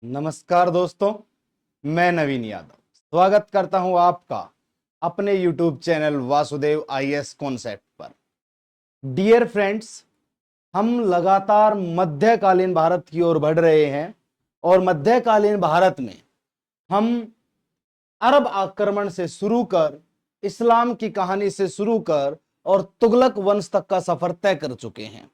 नमस्कार दोस्तों, मैं नवीन यादव स्वागत करता हूं आपका अपने YouTube channel Vasudev IAS concept पर। डियर फ्रेंड्स, हम लगातार मध्यकालीन भारत की ओर बढ़ रहे हैं और मध्यकालीन भारत में हम अरब आक्रमण से शुरू कर इस्लाम की कहानी से शुरू कर और तुगलक वंश तक का सफर तय कर चुके हैं।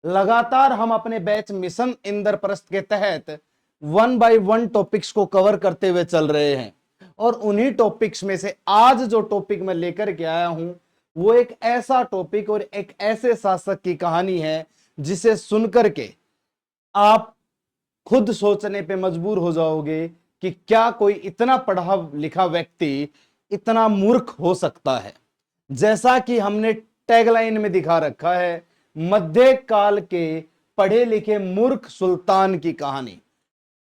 लगातार हम अपने बैच मिशन इंद्रप्रस्थ के तहत 1 बाय 1 टॉपिक्स को कवर करते हुए चल रहे हैं और उन्हीं टॉपिक्स में से आज जो टॉपिक मैं लेकर के आया हूं वो एक ऐसा टॉपिक और एक ऐसे शासक की कहानी है जिसे सुनकर के आप खुद सोचने पे मजबूर हो जाओगे कि क्या कोई इतना पढ़ा लिखा व्यक्ति इतना मूर्ख हो सकता है। जैसा कि हमने टैगलाइन में दिखा रखा है, मध्यकाल के पढ़े लिखे मूर्ख सुल्तान की कहानी।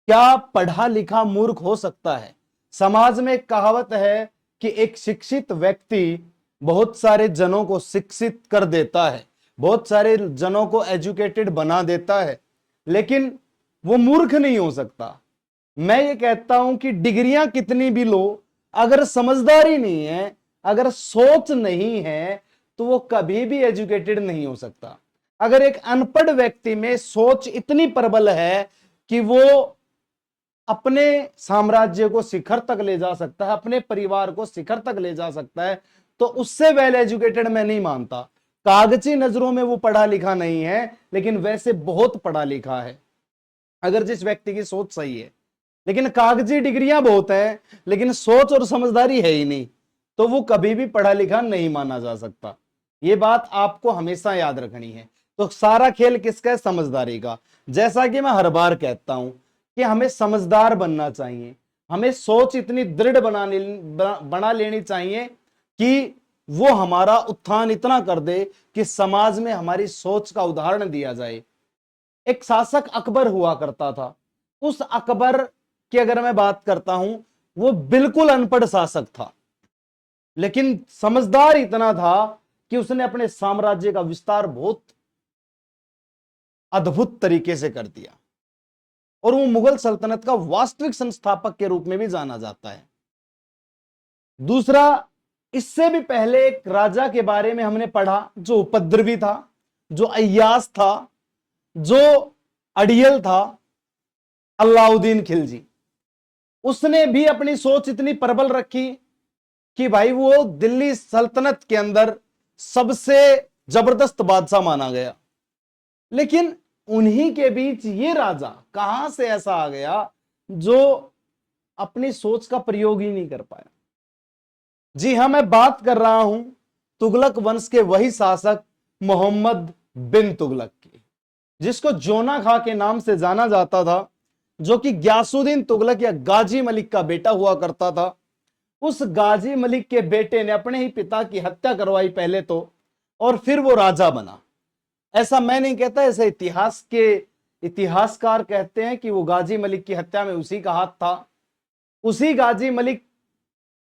क्या पढ़ा लिखा मूर्ख हो सकता है? समाज में एक कहावत है कि एक शिक्षित व्यक्ति बहुत सारे जनों को शिक्षित कर देता है, बहुत सारे जनों को एजुकेटेड बना देता है, लेकिन वो मूर्ख नहीं हो सकता। मैं ये कहता हूं कि डिग्रियां कितनी भी लो, अगर समझदारी नहीं है, अगर सोच नहीं है, तो वो कभी भी एजुकेटेड नहीं हो सकता। अगर एक अनपढ़ व्यक्ति में सोच इतनी प्रबल है कि वो अपने साम्राज्य को शिखर तक ले जा सकता है, अपने परिवार को शिखर तक ले जा सकता है, तो उससे वेल एजुकेटेड मैं नहीं मानता। कागजी नजरों में वो पढ़ा लिखा नहीं है, लेकिन वैसे बहुत पढ़ा लिखा है अगर जिस व्यक्ति की सोच सही है। लेकिन कागजी डिग्रियां बहुत हैं, लेकिन सोच और समझदारी है ही नहीं, तो वो कभी भी पढ़ा लिखा नहीं माना जा सकता। ये बात आपको हमेशा याद रखनी है। तो सारा खेल किसका है? समझदारी का। जैसा कि मैं हर बार कहता हूं कि हमें समझदार बनना चाहिए, हमें सोच इतनी दृढ़ बना लेनी चाहिए कि वो हमारा उत्थान इतना कर दे कि समाज में हमारी सोच का उदाहरण दिया जाए। एक शासक अकबर हुआ करता था। उस अकबर की अगर मैं बात करता हूं, वो बिल्कुल अनपढ़ शासक था, लेकिन समझदार इतना था कि उसने अपने साम्राज्य का विस्तार बहुत अद्भुत तरीके से कर दिया और वो मुगल सल्तनत का वास्तविक संस्थापक के रूप में भी जाना जाता है। दूसरा, इससे भी पहले एक राजा के बारे में हमने पढ़ा जो उपद्रवी था, जो अय्याश था, जो अड़ियल था, अलाउद्दीन खिलजी। उसने भी अपनी सोच इतनी प्रबल रखी कि भाई वो दिल्ली सल्तनत के अंदर सबसे जबरदस्त बादशाह माना गया। लेकिन उन्हीं के बीच ये राजा कहां से ऐसा आ गया जो अपनी सोच का प्रयोग ही नहीं कर पाया। जी हां, मैं बात कर रहा हूं तुगलक वंश के वही शासक मोहम्मद बिन तुगलक की, जिसको जोना खां के नाम से जाना जाता था, जो कि ग्यासुद्दीन तुगलक या गाजी मलिक का बेटा हुआ करता था। उस गाजी मलिक के बेटे ने अपने ही पिता की हत्या करवाई पहले तो, और फिर वो राजा बना। ऐसा मैं नहीं कहता, ऐसा इतिहासकार कहते हैं कि वो गाजी मलिक की हत्या में उसी का हाथ था। उसी गाजी मलिक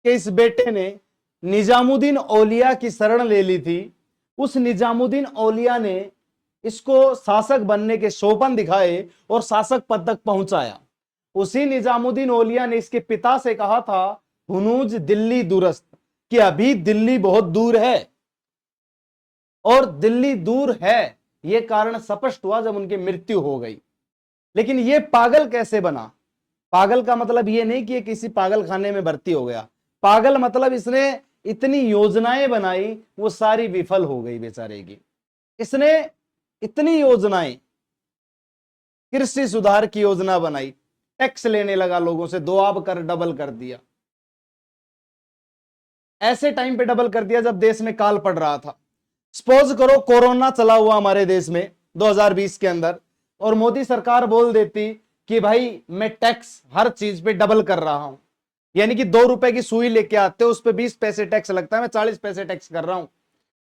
के इस बेटे ने निजामुद्दीन औलिया की शरण ले ली थी। उस निजामुद्दीन औलिया ने इसको शासक बनने के सोपन दिखाए और शासक पद तक पहुंचाया। उसी निजामुद्दीन औलिया ने इसके पिता से कहा था, हुनूज दिल्ली दूरस्त, कि अभी दिल्ली बहुत दूर है। और दिल्ली दूर है यह कारण स्पष्ट हुआ जब उनकी मृत्यु हो गई। लेकिन यह पागल कैसे बना? पागल का मतलब यह नहीं कि किसी पागल खाने में भर्ती हो गया। पागल मतलब इसने इतनी योजनाएं बनाई, वो सारी विफल हो गई बेचारे की। इसने इतनी योजनाएं, कृषि सुधार की योजना बनाई, टैक्स लेने लगा लोगों से, दोआब कर डबल कर दिया। ऐसे टाइम पे डबल कर दिया जब देश में काल पड़ रहा था। सपोज करो कोरोना चला हुआ हमारे देश में 2020 के अंदर, और मोदी सरकार बोल देती कि भाई मैं टैक्स हर चीज पे डबल कर रहा हूं, यानी कि 2 रुपए की सुई लेके आते हो उस पे 20 पैसे टैक्स लगता है, मैं 40 पैसे टैक्स कर रहा हूं।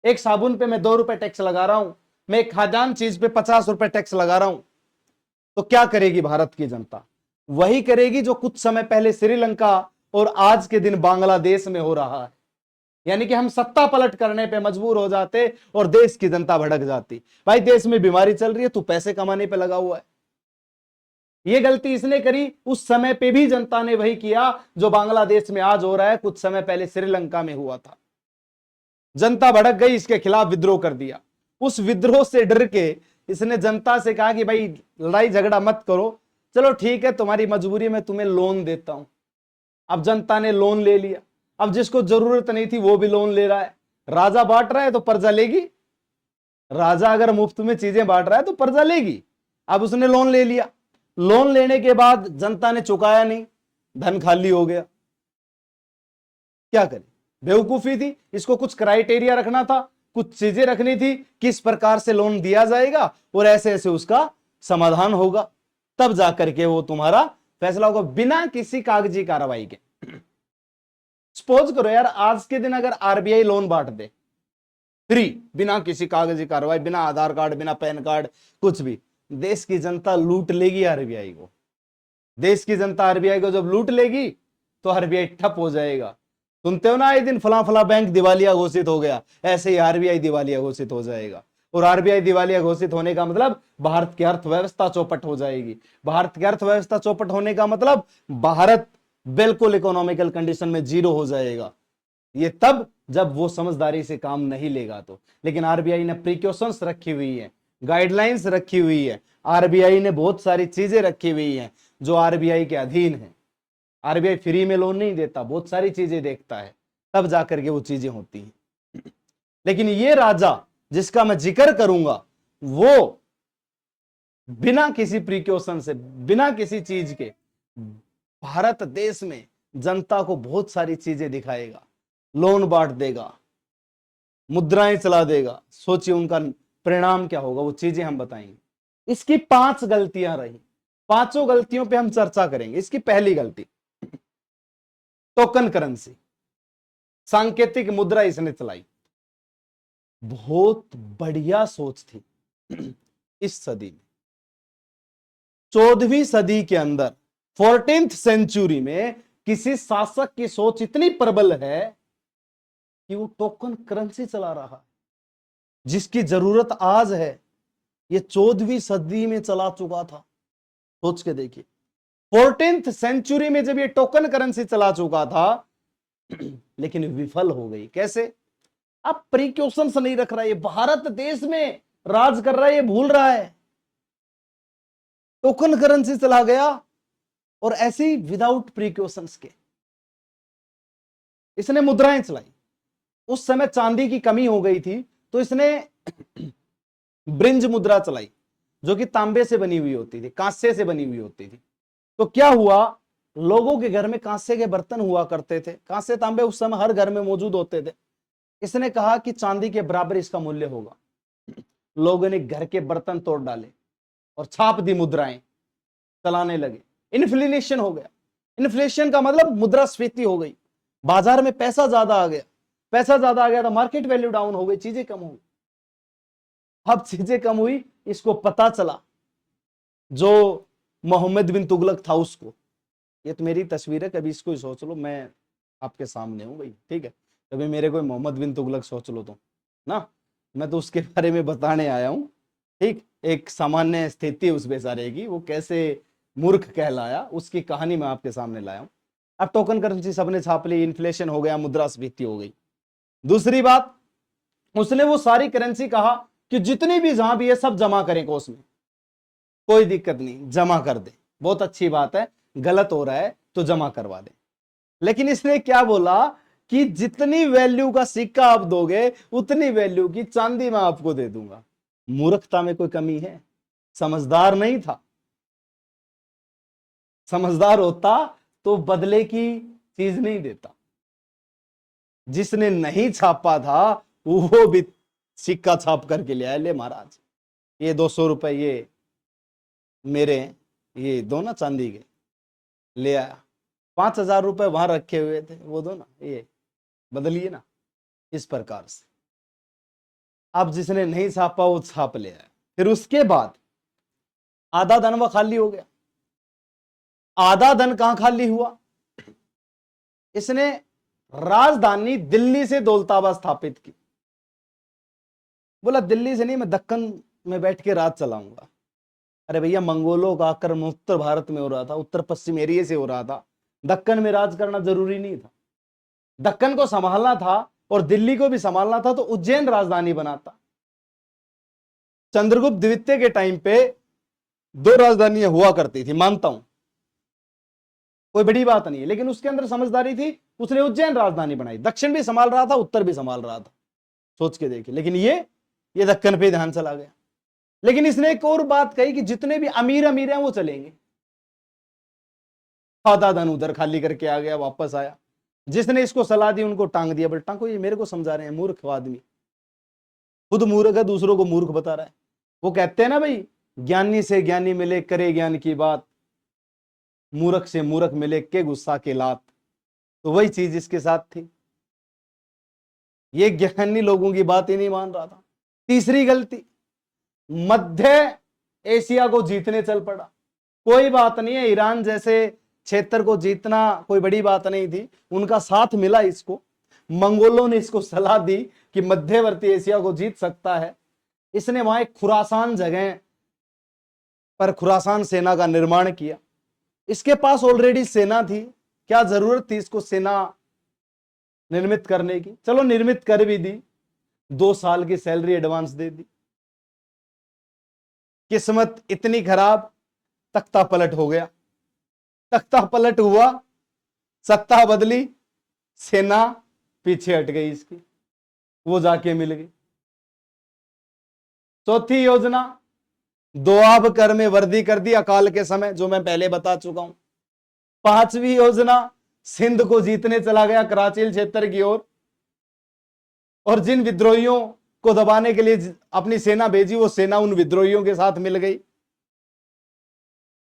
एक साबुन पे मैं 2 रुपए टैक्स लगा रहा हूं, मैं एक खाद्यान्न चीज पे 50 रुपए टैक्स लगा रहा हूं। तो क्या करेगी भारत की जनता? वही करेगी जो कुछ समय पहले श्रीलंका और आज के दिन बांग्लादेश में हो रहा है। यानी कि हम सत्ता पलट करने पे मजबूर हो जाते और देश की जनता भड़क जाती। भाई देश में बीमारी चल रही है, तू पैसे कमाने पे लगा हुआ है। ये गलती इसने करी, उस समय पे भी जनता ने वही किया जो बांग्लादेश में आज हो रहा है, कुछ समय पहले श्रीलंका में हुआ था। जनता भड़क गई, इसके खिलाफ विद्रोह कर दिया। उस विद्रोह से डर के इसने जनता से कहा कि भाई लड़ाई झगड़ा मत करो, चलो ठीक है तुम्हारी मजबूरी में तुम्हें लोन देता हूं। अब जनता ने लोन ले लिया, अब जिसको जरूरत नहीं थी वो भी लोन ले रहा है। राजा बांट रहा है तो प्रजा लेगी, राजा अगर मुफ्त में चीजें बांट रहा है तो प्रजा लेगी। अब उसने लोन ले लिया, लोन लेने के बाद जनता ने चुकाया नहीं, धन खाली हो गया। क्या करे, बेवकूफी थी। इसको कुछ क्राइटेरिया रखना था, कुछ चीजें रखनी थी, किस प्रकार से लोन दिया जाएगा और ऐसे ऐसे उसका समाधान होगा, तब जाकर के वो तुम्हारा फैसला होगा बिना किसी कागजी कार्रवाई के। सपोज करो यार, आज के दिन अगर आरबीआई लोन बांट दे फ्री, बिना किसी कागजी कार्रवाई, बिना आधार कार्ड, बिना पैन कार्ड, कुछ भी, देश की जनता लूट लेगी आरबीआई को। देश की जनता आरबीआई को जब लूट लेगी तो आरबीआई ठप हो जाएगा। सुनते हो ना आए दिन फला फला बैंक दिवालिया घोषित हो गया, ऐसे ही आरबीआई दिवालिया घोषित हो जाएगा। और आरबीआई दिवालिया घोषित होने का मतलब भारत की अर्थव्यवस्था चौपट हो जाएगी। भारत की अर्थव्यवस्था चौपट होने का मतलब भारत बिल्कुल इकोनॉमिकल कंडीशन में जीरो हो जाएगा। ये तब जब वो समझदारी से काम नहीं लेगा तो। लेकिन आरबीआई ने प्रिकॉशंस रखी हुई है, गाइडलाइंस रखी हुई है, आरबीआई ने बहुत सारी चीजें रखी हुई हैं जो आरबीआई के अधीन है। आरबीआई फ्री में लोन नहीं देता, बहुत सारी चीजें देखता है, तब जाकर के वो चीजें होती हैं। लेकिन ये राजा जिसका मैं जिक्र करूंगा वो बिना किसी प्रिकॉशन से, बिना किसी चीज के भारत देश में जनता को बहुत सारी चीजें दिखाएगा, लोन बांट देगा, मुद्राएं चला देगा। सोचिए उनका परिणाम क्या होगा, वो चीजें हम बताएंगे। इसकी 5 गलतियां रही, पांचों गलतियों पे हम चर्चा करेंगे। इसकी पहली गलती, टोकन करेंसी, सांकेतिक मुद्रा इसने चलाई। बहुत बढ़िया सोच थी इस सदी में, 14वीं सदी के अंदर, 14th सेंचुरी में किसी शासक की सोच इतनी प्रबल है कि वो टोकन करेंसी चला रहा है। जिसकी जरूरत आज है ये 14वीं सदी में चला चुका था। सोच के देखिए, 14th सेंचुरी में जब ये टोकन करेंसी चला चुका था लेकिन विफल हो गई। कैसे? अब प्रिकॉशंस नहीं रख रहा है, भारत देश में राज कर रहा है, ये भूल रहा है, टोकन करेंसी चला गया और ऐसे ही विदाउट प्रिकॉशंस के इसने मुद्राएं चलाई। उस समय चांदी की कमी हो गई थी तो इसने ब्रिंज मुद्रा चलाई, जो कि तांबे से बनी हुई होती थी, कांसे से बनी हुई होती थी। तो क्या हुआ, लोगों के घर में कांसे के बर्तन हुआ करते थे, कांसे तांबे उस समय हर घर में मौजूद होते थे। इसने कहा कि चांदी के बराबर इसका मूल्य होगा। लोगों ने घर के बर्तन तोड़ डाले और छाप दी, मुद्राएं चलाने लगे। इन्फ्लेशन हो गया। इन्फ्लेशन का मतलब मुद्रास्फीति हो गई, बाजार में पैसा ज्यादा आ गया। पैसा ज्यादा आ गया तो मार्केट वैल्यू डाउन हो गई, चीजें कम हो गई। अब चीजें कम हुई, इसको पता चला, जो मोहम्मद बिन तुगलक था उसको, ये तो मेरी तस्वीर है, कभी इसको ही सोच लो, मैं आपके सामने हूं भाई, ठीक है, कभी मेरे कोई मोहम्मद बिन तुगलक सोच लो तो ना, मैं तो उसके बारे में बताने आया हूं। ठीक, एक सामान्य स्थिति उस बेचारे की, वो कैसे मूर्ख कहलाया, उसकी कहानी मैं आपके सामने लाया हूं। अब टोकन करेंसी सबने छाप ली, इन्फ्लेशन हो गया, मुद्रास्फीति हो गई। दूसरी बात, उसने वो सारी करेंसी कहा कि जितनी भी जहां भी है सब जमा करें कोष में, कोई दिक्कत नहीं, जमा कर दे, बहुत अच्छी बात है, गलत हो रहा है तो जमा करवा दे। लेकिन इसने क्या बोला कि जितनी वैल्यू का सिक्का आप दोगे उतनी वैल्यू की चांदी मैं आपको दे दूंगा। मूर्खता में कोई कमी है? समझदार नहीं था। समझदार होता तो बदले की चीज नहीं देता। जिसने नहीं छापा था वो भी सिक्का छाप करके ले आया, ले महाराज ये 200 रुपए ये मेरे, ये दो ना चांदी के, ले आया। 5,000 रुपए वहां रखे हुए थे, वो दो ना, ये बदलिए ना। इस प्रकार से अब जिसने नहीं छापा वो छाप ले आया। फिर उसके बाद आधा धन वह खाली हो गया। आधा धन कहां खाली हुआ, इसने राजधानी दिल्ली से दौलताबाद स्थापित की। बोला दिल्ली से नहीं, मैं दक्कन में बैठ के राज चलाऊंगा। अरे भैया, मंगोलों का आक्रमण उत्तर भारत में हो रहा था, उत्तर पश्चिम एरिया से हो रहा था। दक्कन में राज करना जरूरी नहीं था। दक्कन को संभालना था और दिल्ली को भी संभालना था तो उज्जैन राजधानी बनाता। चंद्रगुप्त द्वितीय के टाइम पे दो राजधानियां हुआ करती थी, मानता हूं, कोई बड़ी बात नहीं है, लेकिन उसके अंदर समझदारी थी। उसने उज्जैन राजधानी बनाई, दक्षिण भी संभाल रहा था, उत्तर भी संभाल रहा था। सोच के देखिए। लेकिन ये दक्कन पे ध्यान चला गया। लेकिन इसने एक और बात कही कि जितने भी अमीर अमीर हैं वो चलेंगे। आधा धन उधर खाली करके आ गया, वापस आया। जिसने इसको सलाह दी उनको टांग दिया। बोले टांगो, ये मेरे को समझा रहे हैं, मूर्ख आदमी। खुद मूर्ख है, दूसरों को मूर्ख बता रहा है। वो कहते हैं ना भाई, ज्ञानी से ज्ञानी मिले करे ज्ञान की बात, मूर्ख से मूर्ख मिले के गुस्सा के लात। तो वही चीज इसके साथ थी। ये ज्ञानी लोगों की बात ही नहीं मान रहा था। तीसरी गलती, मध्य एशिया को जीतने चल पड़ा। कोई बात नहीं है, ईरान जैसे क्षेत्र को जीतना कोई बड़ी बात नहीं थी, उनका साथ मिला इसको। मंगोलों ने इसको सलाह दी कि मध्यवर्ती एशिया को जीत सकता है। इसने वहां एक खुरासान जगह पर खुरासान सेना का निर्माण किया। इसके पास ऑलरेडी सेना थी, क्या जरूरत थी इसको सेना निर्मित करने की। चलो निर्मित कर भी दी, 2 साल की सैलरी एडवांस दे दी। किस्मत इतनी खराब, तख्ता पलट हो गया। तख्ता पलट हुआ, सत्ता बदली, सेना पीछे हट गई इसकी, वो जाके मिल गई। चौथी योजना, दोआब कर में वर्दी कर दी अकाल के समय, जो मैं पहले बता चुका हूं। पांचवी योजना, सिंध को जीतने चला गया कराचील क्षेत्र की ओर, और जिन विद्रोहियों को दबाने के लिए अपनी सेना भेजी, वो सेना उन विद्रोहियों के साथ मिल गई।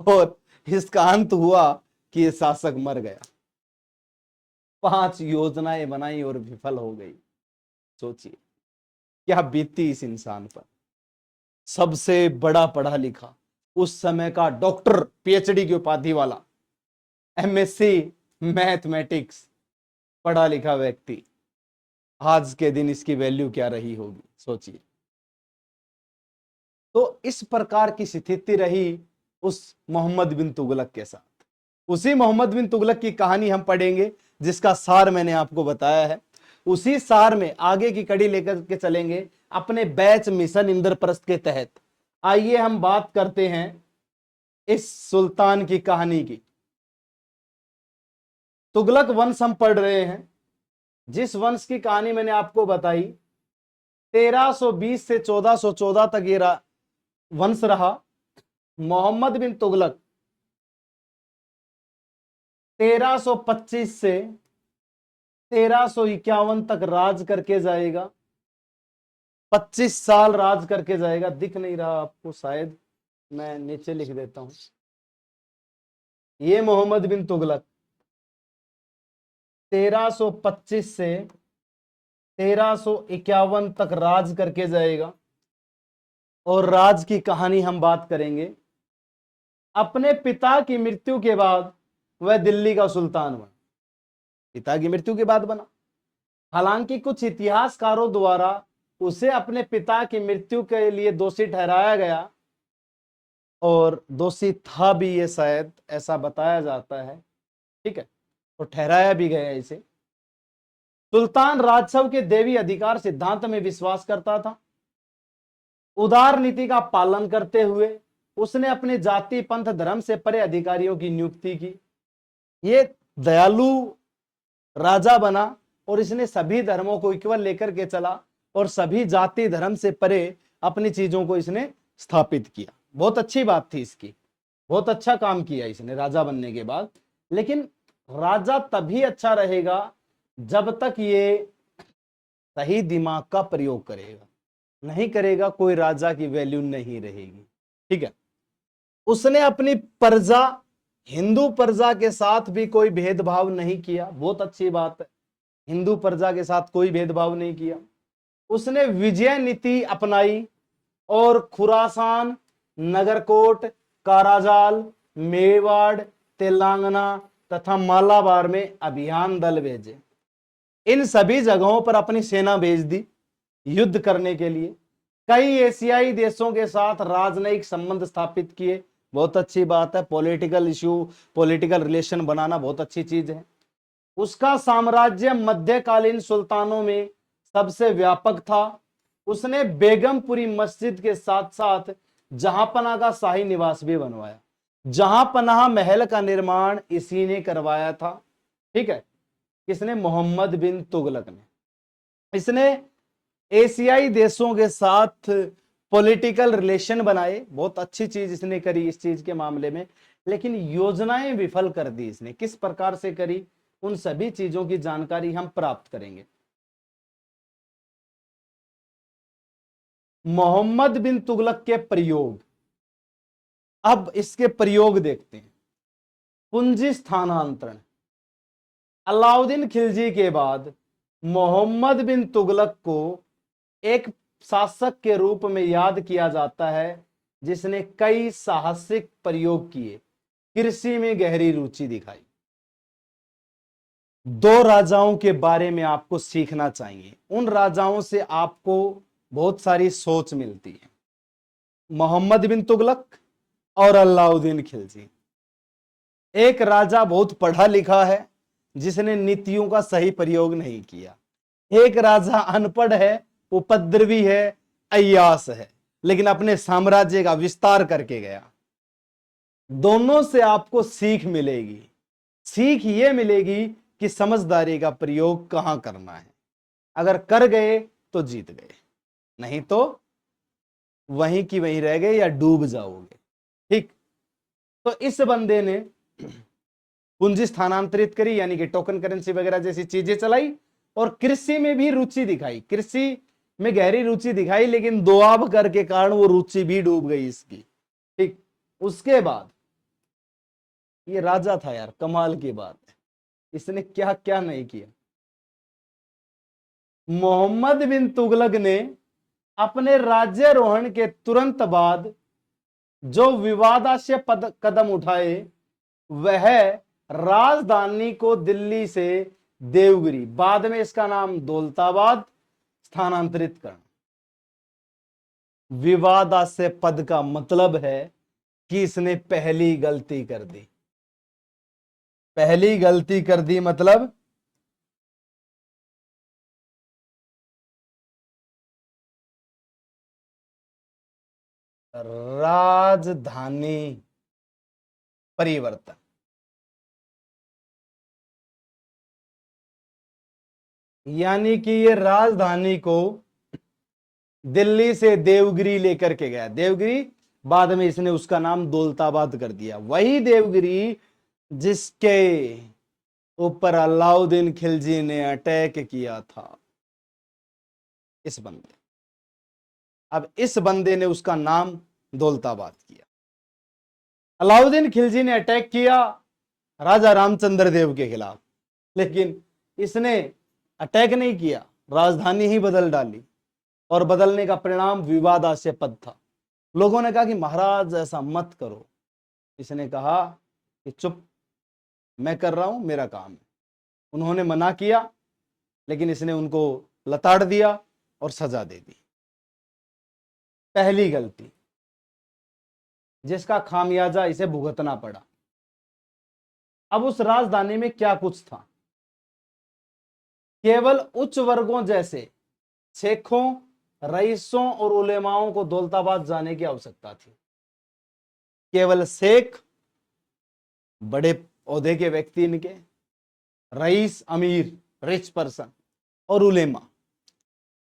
और इसका अंत हुआ कि ये शासक मर गया। 5 योजनाएं बनाई और विफल हो गई। सोचिए क्या बीती इस इंसान पर। सबसे बड़ा पढ़ा लिखा, उस समय का डॉक्टर, पीएचडी की उपाधि वाला, एमएससी मैथमेटिक्स पढ़ा लिखा व्यक्ति, आज के दिन इसकी वैल्यू क्या रही होगी, सोचिए। तो इस प्रकार की स्थिति रही उस मोहम्मद बिन तुगलक के साथ। उसी मोहम्मद बिन तुगलक की कहानी हम पढ़ेंगे, जिसका सार मैंने आपको बताया है। उसी सार में आगे की कड़ी लेकर के चलेंगे अपने बैच मिशन इंद्रप्रस्थ के तहत। आइए हम बात करते हैं इस सुल्तान की कहानी की। तुगलक वंश हम पढ़ रहे हैं, जिस वंश की कहानी मैंने आपको बताई। 1320 से 1414 तक ये वंश रहा। मोहम्मद बिन तुगलक 1325 से 1351 तक राज करके जाएगा। 25 साल राज करके जाएगा। दिख नहीं रहा आपको शायद, मैं नीचे लिख देता हूं। ये मोहम्मद बिन तुगलक 1325 से 1351 तक राज करके जाएगा। और राज की कहानी हम बात करेंगे। अपने पिता की मृत्यु के बाद वह दिल्ली का सुल्तान बना। पिता की मृत्यु के बाद बना। हालांकि कुछ इतिहासकारों द्वारा उसे अपने पिता की मृत्यु के लिए दोषी ठहराया गया, और दोषी था भी ये, शायद ऐसा बताया जाता है। ठीक है, तो ठहराया भी गया इसे। सुल्तान राजस्व के देवी अधिकार सिद्धांत में विश्वास करता था। उदार नीति का पालन करते हुए उसने अपने जाति पंथ धर्म से परे अधिकारियों की नियुक्ति की। ये दयालु राजा बना और इसने सभी धर्मों को इक्वल लेकर के चला, और सभी जाति धर्म से परे अपनी चीजों को इसने स्थापित किया। बहुत अच्छी बात थी इसकी, बहुत अच्छा काम किया इसने राजा बनने के बाद। लेकिन राजा तभी अच्छा रहेगा जब तक ये सही दिमाग का प्रयोग करेगा। नहीं करेगा, कोई राजा की वैल्यू नहीं रहेगी। ठीक है, उसने अपनी प्रजा, हिंदू प्रजा के साथ भी कोई भेदभाव नहीं किया। बहुत अच्छी बात है, हिंदू प्रजा के साथ कोई भेदभाव नहीं किया। उसने विजय नीति अपनाई और खुरासान, नगरकोट, काराजाल, मेवाड़, तेलंगाना तथा मालाबार में अभियान दल भेजे। इन सभी जगहों पर अपनी सेना भेज दी युद्ध करने के लिए। कई एशियाई देशों के साथ राजनयिक संबंध स्थापित किए, बहुत अच्छी बात है। पॉलिटिकल इश्यू, पॉलिटिकल रिलेशन बनाना बहुत अच्छी चीज है। उसका साम्राज्य मध्यकालीन सुल्तानों में सबसे व्यापक था। उसने बेगमपुरी मस्जिद के साथ साथ जहांपनाह का शाही निवास भी बनवाया। जहांपनाह महल का निर्माण इसी ने करवाया था। ठीक है, किसने? मोहम्मद बिन तुगलक ने। इसने एशियाई देशों के साथ पॉलिटिकल रिलेशन बनाए, बहुत अच्छी चीज इसने करी इस चीज के मामले में। लेकिन योजनाएं विफल कर दी इसने। किस प्रकार से करी, उन सभी चीजों की जानकारी हम प्राप्त करेंगे। मोहम्मद बिन तुगलक के प्रयोग, अब इसके प्रयोग देखते हैं। पूंजी स्थानांतरण, अलाउद्दीन खिलजी के बाद मोहम्मद बिन तुगलक को एक शासक के रूप में याद किया जाता है जिसने कई साहसिक प्रयोग किए, कृषि में गहरी रुचि दिखाई। दो राजाओं के बारे में आपको सीखना चाहिए, उन राजाओं से आपको बहुत सारी सोच मिलती है। मोहम्मद बिन तुगलक और अलाउद्दीन खिलजी। एक राजा बहुत पढ़ा लिखा है जिसने नीतियों का सही प्रयोग नहीं किया। एक राजा अनपढ़ है, उपद्रवी है, अय्यास है, लेकिन अपने साम्राज्य का विस्तार करके गया। दोनों से आपको सीख मिलेगी। सीख ये मिलेगी कि समझदारी का प्रयोग कहां करना है। अगर कर गए तो जीत गए, नहीं तो वहीं की वहीं रह गए या डूब जाओगे। ठीक, तो इस बंदे ने पूंजी स्थानांतरित करी, यानी कि टोकन करेंसी वगैरह जैसी चीजें चलाई, और कृषि में भी रुचि दिखाई, कृषि में गहरी रुचि दिखाई, लेकिन दोआब कर के कारण वो रुचि भी डूब गई इसकी। ठीक, उसके बाद ये राजा था यार, कमाल की बात है, इसने क्या क्या नहीं किया। मोहम्मद बिन तुगलक ने अपने राज्यारोहण के तुरंत बाद जो विवादास्पद कदम उठाए वह राजधानी को दिल्ली से देवगिरी, बाद में इसका नाम दौलताबाद, स्थानांतरित करना। विवादास्पद का मतलब है कि इसने पहली गलती कर दी। पहली गलती कर दी मतलब राजधानी परिवर्तन। यानी कि ये राजधानी को दिल्ली से देवगिरी लेकर के गया। देवगिरी, बाद में इसने उसका नाम दौलताबाद कर दिया। वही देवगिरी जिसके ऊपर अलाउद्दीन खिलजी ने अटैक किया था, इस बंदे। अब इस बंदे ने उसका नाम दौलताबाद किया। अलाउद्दीन खिलजी ने अटैक किया राजा रामचंद्र देव के खिलाफ, लेकिन इसने अटैक नहीं किया, राजधानी ही बदल डाली, और बदलने का परिणाम विवादास्पद था। लोगों ने कहा कि महाराज ऐसा मत करो। इसने कहा कि चुप, मैं कर रहा हूं, मेरा काम है। उन्होंने मना किया, लेकिन इसने उनको लताड़ दिया और सजा दे दी। पहली गलती जिसका खामियाजा इसे भुगतना पड़ा। अब उस राजधानी में क्या कुछ था? केवल उच्च वर्गों जैसे शेखों, रईसों और उलेमाओं को दौलताबाद जाने की आवश्यकता थी। केवल शेख, बड़े ओहदे के व्यक्ति इनके, रईस, अमीर, रिच पर्सन, और उलेमा,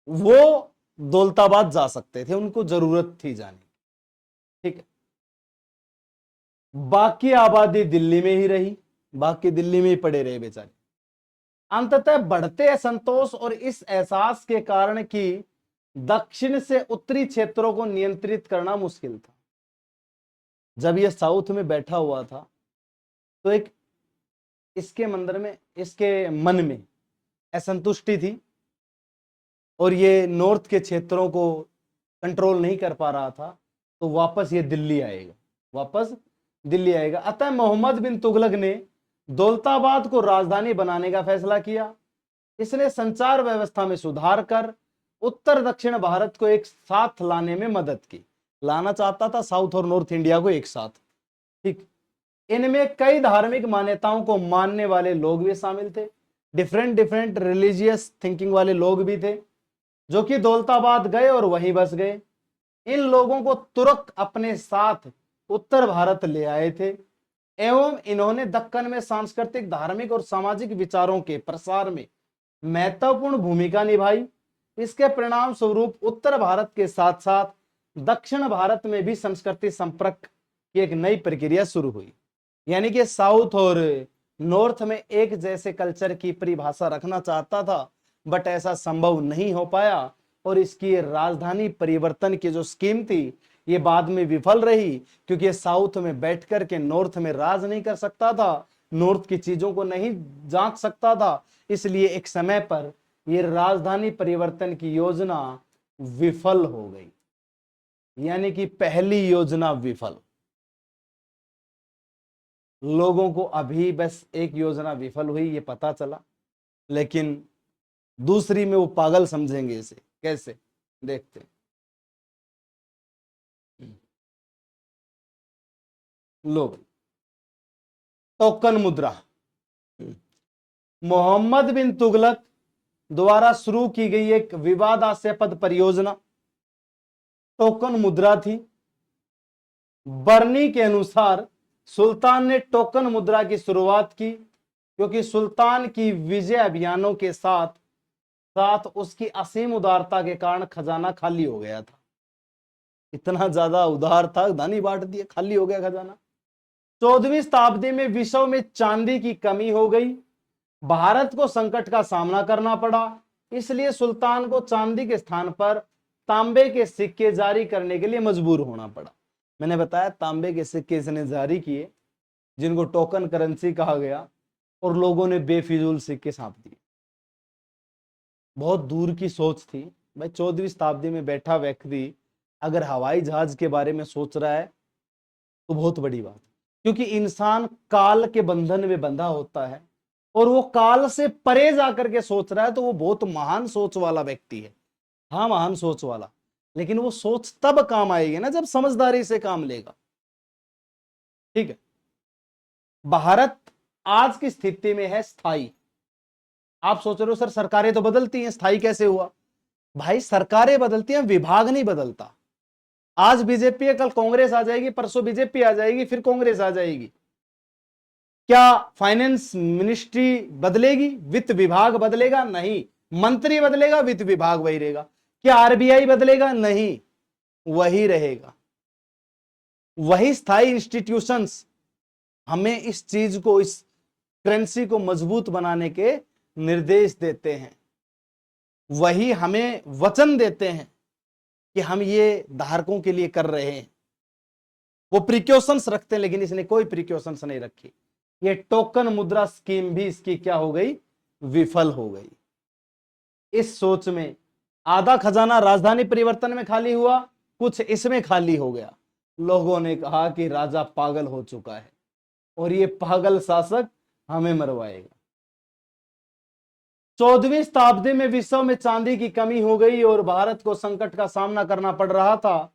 वो दौलताबाद जा सकते थे, उनको जरूरत थी जाने की। ठीक है, बाकी आबादी दिल्ली में ही रही, बाकी दिल्ली में ही पड़े रहे बेचारे। अंततः बढ़ते असंतोष और इस एहसास के कारण कि दक्षिण से उत्तरी क्षेत्रों को नियंत्रित करना मुश्किल था। जब यह साउथ में बैठा हुआ था तो एक इसके मन में असंतुष्टि थी, और ये नॉर्थ के क्षेत्रों को कंट्रोल नहीं कर पा रहा था, तो वापस ये दिल्ली आएगा। अतः मोहम्मद बिन तुगलक ने दौलताबाद को राजधानी बनाने का फैसला किया। इसने संचार व्यवस्था में सुधार कर उत्तर दक्षिण भारत को एक साथ लाने में मदद की। लाना चाहता था साउथ और नॉर्थ इंडिया को एक साथ। ठीक, इनमें कई धार्मिक मान्यताओं को मानने वाले लोग भी शामिल थे। डिफरेंट डिफरेंट रिलीजियस थिंकिंग वाले लोग भी थे, जो कि दौलताबाद गए और वहीं बस गए। इन लोगों को तुर्क अपने साथ उत्तर भारत ले आए थे एवं इन्होंने दक्कन में सांस्कृतिक, धार्मिक और सामाजिक विचारों के प्रसार में महत्वपूर्ण भूमिका निभाई। इसके परिणाम स्वरूप उत्तर भारत के साथ साथ दक्षिण भारत में भी संस्कृति संपर्क की एक नई प्रक्रिया शुरू हुई। यानी कि साउथ और नॉर्थ में एक जैसे कल्चर की परिभाषा रखना चाहता था, बट ऐसा संभव नहीं हो पाया और इसकी राजधानी परिवर्तन की जो स्कीम थी ये बाद में विफल रही, क्योंकि साउथ में बैठकर के नॉर्थ में राज नहीं कर सकता था, नॉर्थ की चीजों को नहीं जांच सकता था। इसलिए एक समय पर ये राजधानी परिवर्तन की योजना विफल हो गई, यानी कि पहली योजना विफल। लोगों को अभी बस एक योजना विफल हुई ये पता चला, लेकिन दूसरी में वो पागल समझेंगे इसे। कैसे, देखते हैं। लो, टोकन मुद्रा मोहम्मद बिन तुगलक द्वारा शुरू की गई एक विवादास्पद परियोजना टोकन मुद्रा थी। बर्नी के अनुसार सुल्तान ने टोकन मुद्रा की शुरुआत की क्योंकि सुल्तान की विजय अभियानों के साथ साथ उसकी असीम उदारता के कारण खजाना खाली हो गया था। इतना ज्यादा उदार था, धनी बांट दिया, खाली हो गया खजाना। 14वीं शताब्दी में विश्व में चांदी की कमी हो गई, भारत को संकट का सामना करना पड़ा। इसलिए सुल्तान को चांदी के स्थान पर तांबे के सिक्के जारी करने के लिए मजबूर होना पड़ा। मैंने बताया तांबे के सिक्के इसने जारी किए, जिनको टोकन करेंसी कहा गया, और लोगों ने बेफिजूल सिक्के छाप दिए। बहुत दूर की सोच थी भाई। 14वीं शताब्दी में बैठा व्यक्ति अगर हवाई जहाज के बारे में सोच रहा है तो बहुत बड़ी बात, क्योंकि इंसान काल के बंधन में बंधा होता है और वो काल से परे जाकर के सोच रहा है, तो वो बहुत महान सोच वाला व्यक्ति है। हाँ, महान सोच वाला, लेकिन वो सोच तब काम आएगी ना जब समझदारी से काम लेगा। ठीक है, भारत आज की स्थिति में है स्थाई। आप सोच रहे हो सर सरकारें तो बदलती हैं, स्थाई कैसे हुआ? भाई सरकारें बदलती हैं, विभाग नहीं बदलता। आज बीजेपी है, कल कांग्रेस आ जाएगी, परसों बीजेपी आ जाएगी, फिर कांग्रेस आ जाएगी। क्या फाइनेंस मिनिस्ट्री बदलेगी? वित्त विभाग बदलेगा? नहीं। मंत्री बदलेगा, वित्त विभाग वही रहेगा। क्या आरबीआई बदलेगा? नहीं, वही रहेगा। वही स्थायी इंस्टीट्यूशंस हमें इस चीज को, इस करेंसी को मजबूत बनाने के निर्देश देते हैं। वही हमें वचन देते हैं कि हम ये धारकों के लिए कर रहे हैं। वो प्रिकॉशंस रखते हैं, लेकिन इसने कोई प्रिकॉशंस नहीं रखी। ये टोकन मुद्रा स्कीम भी इसकी क्या हो गई? विफल हो गई। इस सोच में आधा खजाना राजधानी परिवर्तन में खाली हुआ, कुछ इसमें खाली हो गया। लोगों ने कहा कि राजा पागल हो चुका है और ये पागल शासक हमें मरवाएगा। 14वीं शताब्दी में विश्व में चांदी की कमी हो गई और भारत को संकट का सामना करना पड़ रहा था।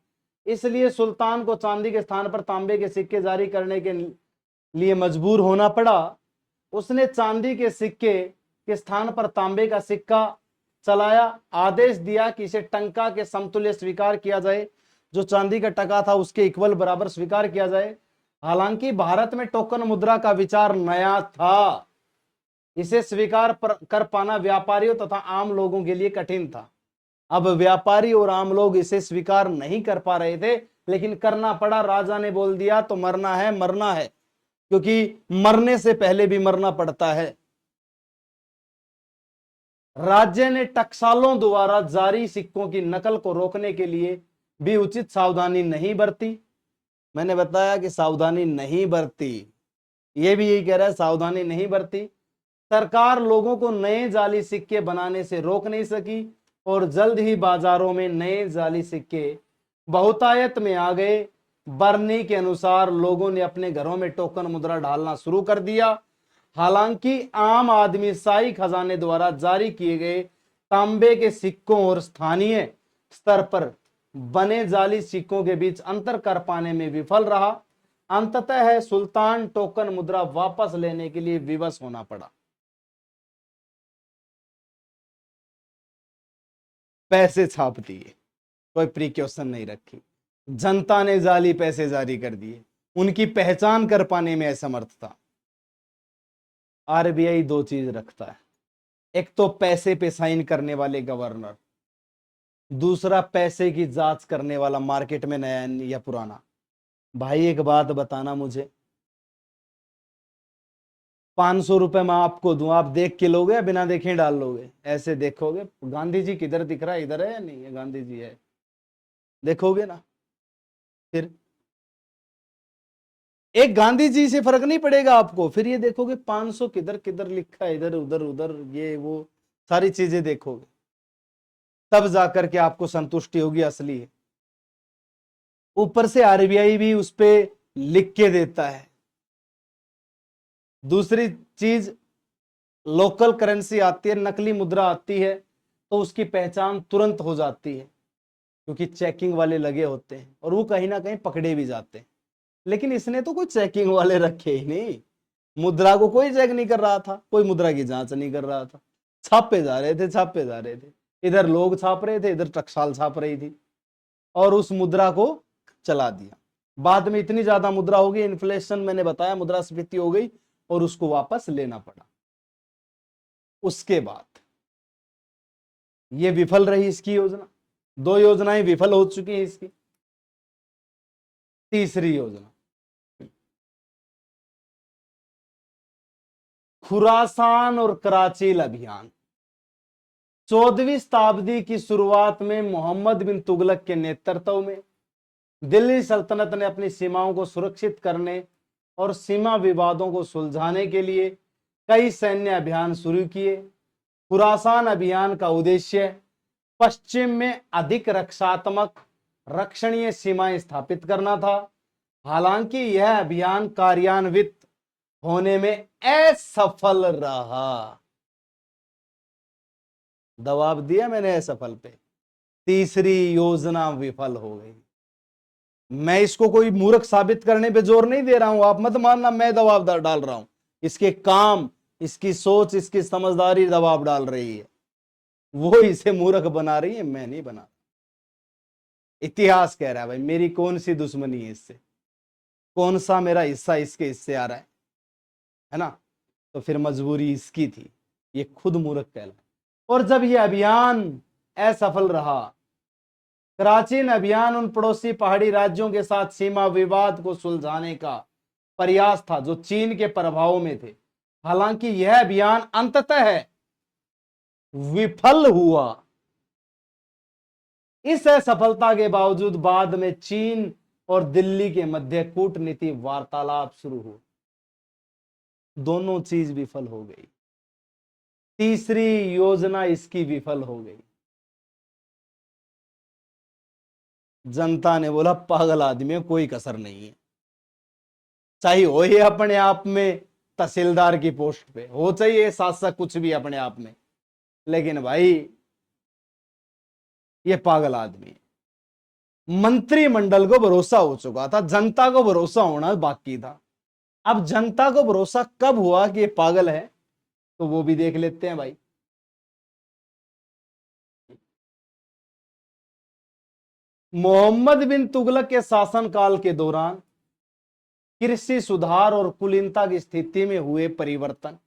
इसलिए सुल्तान को चांदी के स्थान पर तांबे के सिक्के जारी करने के लिए मजबूर होना पड़ा। उसने चांदी के सिक्के के स्थान पर तांबे का सिक्का चलाया, आदेश दिया कि इसे टंका के समतुल्य स्वीकार किया जाए, जो चांदी का टका था उसके इक्वल बराबर स्वीकार किया जाए। हालांकि भारत में टोकन मुद्रा का विचार नया था, इसे स्वीकार कर पाना व्यापारियों तथा आम लोगों के लिए कठिन था। अब व्यापारी और आम लोग इसे स्वीकार नहीं कर पा रहे थे, लेकिन करना पड़ा। राजा ने बोल दिया तो मरना है, मरना है, क्योंकि मरने से पहले भी मरना पड़ता है। राज्य ने टकसालों द्वारा जारी सिक्कों की नकल को रोकने के लिए भी उचित सावधानी नहीं बरती। मैंने बताया कि सावधानी नहीं बरती, ये भी यही कह रहा है, सावधानी नहीं बरती। सरकार लोगों को नए जाली सिक्के बनाने से रोक नहीं सकी और जल्द ही बाजारों में नए जाली सिक्के बहुतायत में आ गए। बर्नी के अनुसार लोगों ने अपने घरों में टोकन मुद्रा डालना शुरू कर दिया। हालांकि आम आदमी शाही खजाने द्वारा जारी किए गए तांबे के सिक्कों और स्थानीय स्तर पर बने जाली सिक्कों के बीच अंतर कर पाने में विफल रहा। अंततः है सुल्तान टोकन मुद्रा वापस लेने के लिए विवश होना पड़ा। पैसे छाप दिए, कोई प्रिकॉशन नहीं रखी, जनता ने जाली पैसे जारी कर दिए, उनकी पहचान कर पाने में असमर्थ था। आरबीआई दो चीज रखता है, एक तो पैसे पे साइन करने वाले गवर्नर, दूसरा पैसे की जांच करने वाला मार्केट में नया या पुराना। भाई एक बात बताना मुझे, 500 रुपए मैं आपको दूं, आप देख के लोगे या बिना देखे डाल लोगे? ऐसे देखोगे गांधी जी किधर दिख रहा है, इधर है या नहीं है? गांधी जी है, देखोगे ना। फिर एक गांधी जी से फर्क नहीं पड़ेगा आपको, फिर ये देखोगे 500 किधर किधर लिखा है, इधर उधर उधर, ये वो सारी चीजें देखोगे, तब जाकर के आपको संतुष्टि होगी असली है। ऊपर से आरबीआई भी उस पे लिख के देता है। दूसरी चीज, लोकल करेंसी आती है, नकली मुद्रा आती है, तो उसकी पहचान तुरंत हो जाती है, क्योंकि चेकिंग वाले लगे होते हैं और वो कहीं ना कहीं पकड़े भी जाते हैं। लेकिन इसने तो कोई चेकिंग वाले रखे ही नहीं, मुद्रा को कोई चेक नहीं कर रहा था, कोई मुद्रा की जांच नहीं कर रहा था, छापे जा रहे थे, छापे जा रहे थे, इधर लोग छाप रहे थे, इधर टकसाल छाप रही थी, और उस मुद्रा को चला दिया। बाद में इतनी ज्यादा मुद्रा हो गई, इन्फ्लेशन मैंने बताया, मुद्रास्फीति हो गई, और उसको वापस लेना पड़ा। उसके बाद ये विफल रही इसकी योजना, दो योजनाएं विफल हो चुकी हैं इसकी। तीसरी योजना, खुरासान और कराचील अभियान। 14वीं शताब्दी की शुरुआत में मोहम्मद बिन तुगलक के नेतृत्व में दिल्ली सल्तनत ने अपनी सीमाओं को सुरक्षित करने और सीमा विवादों को सुलझाने के लिए कई सैन्य अभियान शुरू किए। खुरासान अभियान का उद्देश्य पश्चिम में अधिक रक्षात्मक रक्षणीय सीमाएं स्थापित करना था। हालांकि यह अभियान कार्यान्वित होने में असफल रहा। दबाव दिया मैंने असफल पे, तीसरी योजना विफल हो गई। मैं इसको कोई मूर्ख साबित करने पे जोर नहीं दे रहा हूं, आप मत मानना मैं दबाव डाल रहा हूं, इसके काम, इसकी सोच, इसकी समझदारी दबाव डाल रही है, वो इसे मूर्ख बना रही है, मैं नहीं बना। इतिहास कह रहा है भाई, मेरी कौन सी दुश्मनी है इससे, कौन सा मेरा हिस्सा इसके हिस्से आ रहा है ना? तो फिर मजबूरी इसकी थी, ये खुद मूर्ख कहला। और जब ये अभियान असफल रहा, कराचीन अभियान उन पड़ोसी पहाड़ी राज्यों के साथ सीमा विवाद को सुलझाने का प्रयास था जो चीन के प्रभाव में थे। हालांकि यह अभियान अंततः विफल हुआ। इस असफलता के बावजूद बाद में चीन और दिल्ली के मध्य कूटनीति वार्तालाप शुरू हुआ, दोनों चीज विफल हो गई। तीसरी योजना इसकी विफल हो गई। जनता ने बोला पागल आदमी है, कोई कसर नहीं है, चाहे हो ये अपने आप में तहसीलदार की पोस्ट पे हो, चाहिए शासक, कुछ भी अपने आप में, लेकिन भाई ये पागल आदमी है। मंत्रिमंडल को भरोसा हो चुका था, जनता को भरोसा होना बाकी था। अब जनता को भरोसा कब हुआ कि ये पागल है, तो वो भी देख लेते हैं भाई। मोहम्मद बिन तुगलक के शासनकाल के दौरान कृषि सुधार और कुलीनता की स्थिति में हुए परिवर्तन।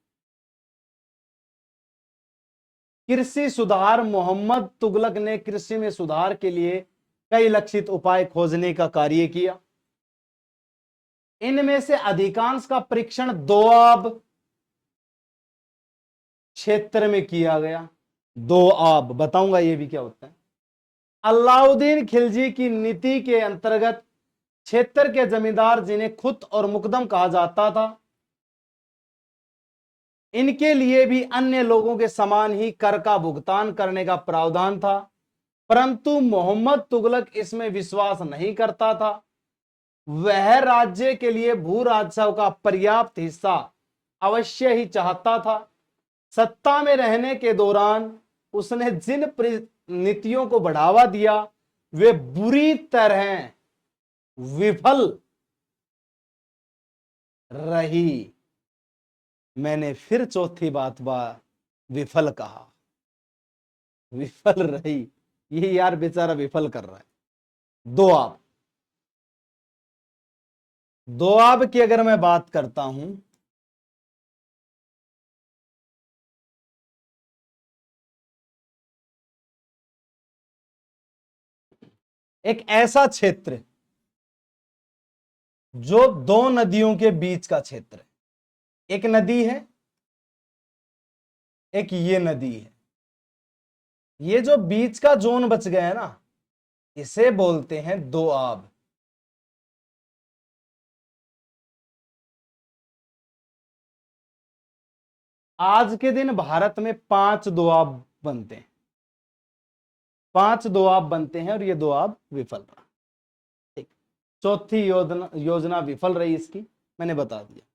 कृषि सुधार, मोहम्मद तुगलक ने कृषि में सुधार के लिए कई लक्षित उपाय खोजने का कार्य किया। इनमें से अधिकांश का परीक्षण दोआब क्षेत्र में किया गया। दोआब बताऊंगा ये भी क्या होता है। अलाउद्दीन खिलजी की नीति के अंतर्गत क्षेत्र के जमींदार, जिन्हें खुत और मुकदम कहा जाता था, इनके लिए भी अन्य लोगों के समान ही कर का भुगतान करने का प्रावधान था। परंतु मोहम्मद तुगलक इसमें विश्वास नहीं करता था। वह राज्य के लिए भू राजस्व का पर्याप्त हिस्सा अवश्य ही चाहता था। सत्ता में रहने के दौरान उसने जिन नीतियों को बढ़ावा दिया वे बुरी तरह विफल रही। मैंने फिर चौथी बात विफल कहा, विफल रही। ये यार बेचारा विफल कर रहा है। दोआब, दोआब की अगर मैं बात करता हूं, एक ऐसा क्षेत्र जो दो नदियों के बीच का क्षेत्र है। एक नदी है, एक ये नदी है। ये जो बीच का जोन बच गया है ना, इसे बोलते हैं दोआब। आज के दिन भारत में 5 दोआब बनते हैं, 5 दोआब बनते हैं और ये दोआब विफल रहा। ठीक, चौथी योजना विफल रही इसकी, मैंने बता दिया।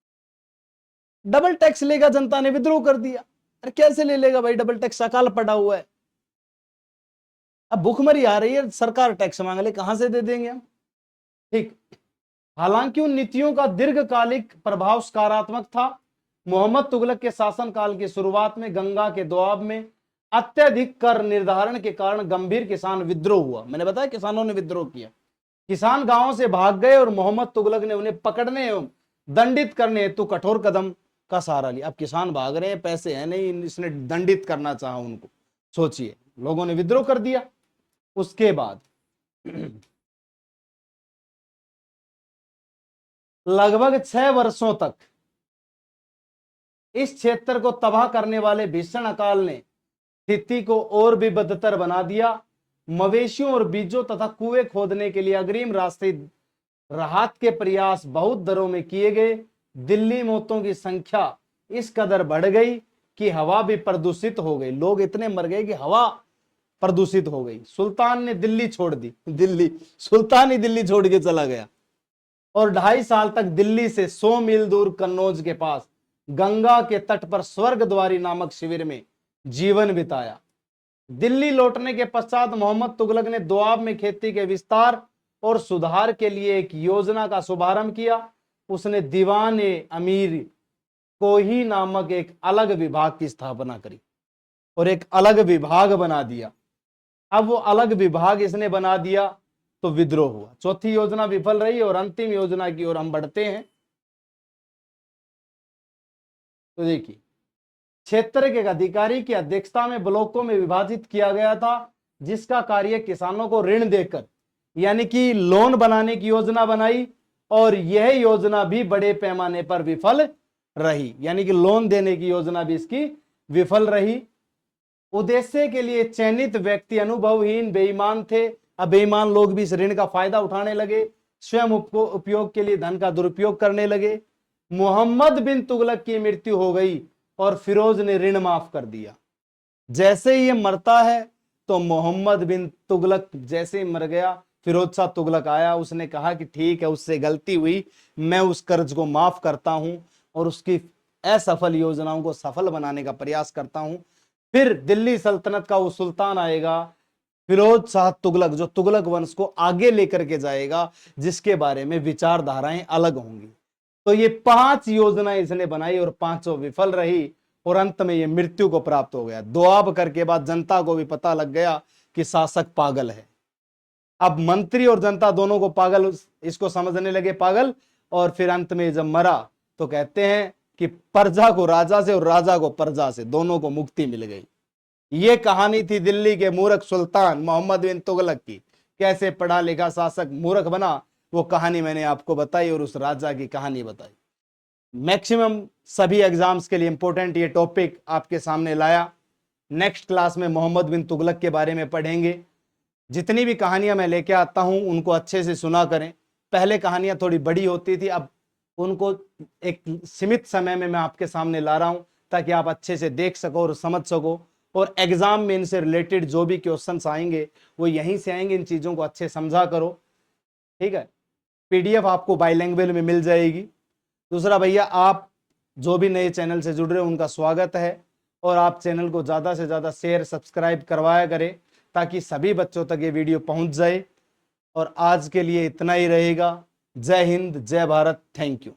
डबल टैक्स लेगा, जनता ने विद्रोह कर दिया। अरे कैसे ले लेगा भाई, डबल टैक्स अकाल पड़ा हुआ है। अब भूखमरी आ रही है, सरकार टैक्स मांग ले, कहां से दे देंगे हम। ठीक, हालांकि उन नीतियों का दीर्घकालिक प्रभाव सकारात्मक था। मोहम्मद तुगलक के शासनकाल की शुरुआत में गंगा के दोआब में अत्यधिक कर निर्धारण के कारण गंभीर किसान विद्रोह हुआ। मैंने बताया किसानों ने विद्रोह किया, किसान गांवों से भाग गए और मोहम्मद तुगलक ने उन्हें पकड़ने एवं दंडित करने हेतु कठोर कदम का सहारा लिया। अब किसान भाग रहे हैं, पैसे है नहीं, इसने दंडित करना चाहा उनको। सोचिए, लोगों ने विद्रोह कर दिया। उसके बाद लगभग 6 वर्षों तक इस क्षेत्र को तबाह करने वाले भीषण अकाल ने स्थिति को और भी बदतर बना दिया। मवेशियों और बीजों तथा कुएं खोदने के लिए अग्रिम राशि राहत के प्रयास बहुत दरों में किए गए। दिल्ली मौतों की संख्या इस कदर बढ़ गई कि हवा भी प्रदूषित हो गई। लोग इतने मर गए कि हवा प्रदूषित हो गई। सुल्तान ने दिल्ली छोड़ दी, सुल्तान ही दिल्ली छोड़ के चला गया और 2.5 साल तक दिल्ली से 100 मील दूर कन्नौज के पास गंगा के तट पर स्वर्गद्वारी नामक शिविर में जीवन बिताया। दिल्ली लौटने के पश्चात मोहम्मद तुगलक ने दोआब में खेती के विस्तार और सुधार के लिए एक योजना का शुभारंभ किया। उसने दीवान अमीर कोही नामक एक अलग विभाग की स्थापना करी और एक अलग विभाग बना दिया। अब वो अलग विभाग इसने बना दिया तो विद्रोह हुआ। चौथी योजना विफल रही और अंतिम योजना की ओर हम बढ़ते हैं। तो देखिए, क्षेत्र के अधिकारी की अध्यक्षता में ब्लॉकों में विभाजित किया गया था, जिसका कार्य किसानों को ऋण देकर यानी कि लोन बनाने की योजना बनाई और यह योजना भी बड़े पैमाने पर विफल रही, यानी कि लोन देने की योजना भी इसकी विफल रही। उद्देश्य के लिए चयनित व्यक्ति अनुभवहीन बेईमान थे। अब बेईमान लोग भी इस ऋण का फायदा उठाने लगे, स्वयं उपयोग के लिए धन का दुरुपयोग करने लगे। मोहम्मद बिन तुगलक की मृत्यु हो गई और फिरोज ने ऋण माफ कर दिया। जैसे ही ये मरता है तो मोहम्मद बिन तुगलक जैसे ही मर गया, फिरोज शाह तुगलक आया, उसने कहा कि ठीक है, उससे गलती हुई, मैं उस कर्ज को माफ करता हूं और उसकी असफल योजनाओं को सफल बनाने का प्रयास करता हूं। फिर दिल्ली सल्तनत का वो सुल्तान आएगा फिरोज शाह तुगलक, जो तुगलक वंश को आगे लेकर के जाएगा, जिसके बारे में विचारधाराएं अलग होंगी। तो ये 5 योजनाएं इसने बनाई और 5 विफल रही और अंत में ये मृत्यु को प्राप्त हो गया। दोआब करके बाद जनता को भी पता लग गया कि शासक पागल है। अब मंत्री और जनता दोनों को पागल, इसको समझने लगे पागल, और फिर अंत में जब मरा तो कहते हैं कि प्रजा को राजा से और राजा को प्रजा से, दोनों को मुक्ति मिल गई। ये कहानी थी दिल्ली के मूर्ख सुल्तान मोहम्मद बिन तुगलक की। कैसे पढ़ा लिखा शासक मूर्ख बना, वो कहानी मैंने आपको बताई और उस राजा की कहानी बताई। मैक्सिमम सभी एग्जाम्स के लिए इंपॉर्टेंट ये टॉपिक आपके सामने लाया। नेक्स्ट क्लास में मोहम्मद बिन तुगलक के बारे में पढ़ेंगे। जितनी भी कहानियां मैं लेके आता हूं उनको अच्छे से सुना करें। पहले कहानियां थोड़ी बड़ी होती थी, अब उनको एक सीमित समय में मैं आपके सामने ला रहा हूं ताकि आप अच्छे से देख सको और समझ सको, और एग्जाम में इनसे रिलेटेड जो भी क्वेश्चंस आएंगे वो यहीं से आएंगे। इन चीजों को अच्छे समझा करो, ठीक है। पीडीएफ आपको बाइलैंग्वेज में मिल जाएगी। दूसरा भैया, आप जो भी नए चैनल से जुड़ रहे हो उनका स्वागत है। और आप चैनल को ज़्यादा से ज़्यादा शेयर सब्सक्राइब करवाया करें ताकि सभी बच्चों तक ये वीडियो पहुंच जाए। और आज के लिए इतना ही रहेगा। जय हिंद, जय भारत, थैंक यू।